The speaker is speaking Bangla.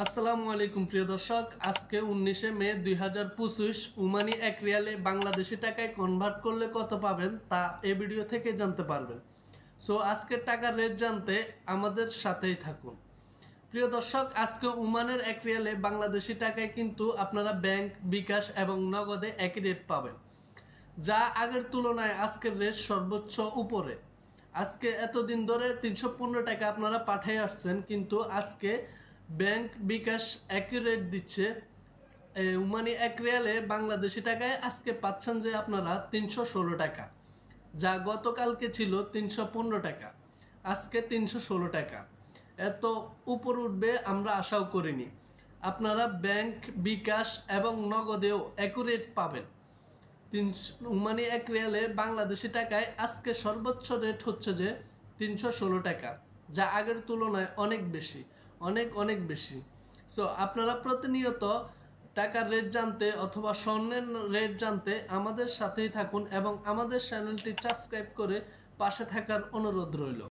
আসসালামু আলাইকুম প্রিয় দর্শক, আজকে 19শে মে 2025 ওমানি এক রিয়ালে বাংলাদেশি টাকায় কনভার্ট করলে কত পাবেন তা এই ভিডিও থেকে জানতে পারবেন। সো আজকের টাকার রেট জানতে আমাদের সাথেই থাকুন। প্রিয় দর্শক, আজকে ওমানের এক রিয়ালে বাংলাদেশি টাকায় কিন্তু আপনারা ব্যাংক, বিকাশ এবং নগদে একই রেট পাবেন, যা আগের তুলনায় আজকের রেট সর্বোচ্চ উপরে। আজকে এতদিন ধরে 315 টাকা আপনারা পাঠিয়ে আসছেন, কিন্তু আজকে ব্যাংক, বিকাশ একই রেট দিচ্ছে। ওমানি এক রিয়ালে বাংলাদেশি টাকায় আজকে পাচ্ছেন যে আপনারা 316 টাকা, যা গতকালকে ছিল 315 টাকা, আজকে 316 টাকা। এত উপর উঠবে আমরা আশাও করিনি। আপনারা ব্যাংক, বিকাশ এবং নগদেও একই রেট পাবেন। ওমানি এক রিয়ালে বাংলাদেশি টাকায় আজকে সর্বোচ্চ রেট হচ্ছে যে 316 টাকা, যা আগের তুলনায় অনেক বেশি, অনেক অনেক বেশি। সো আপনারা প্রতিনিয়ত টাকার রেট জানতে অথবা স্বর্ণের রেট জানতে আমাদের সাথেই থাকুন এবং আমাদের চ্যানেলটি সাবস্ক্রাইব করে পাশে থাকার অনুরোধ রইল।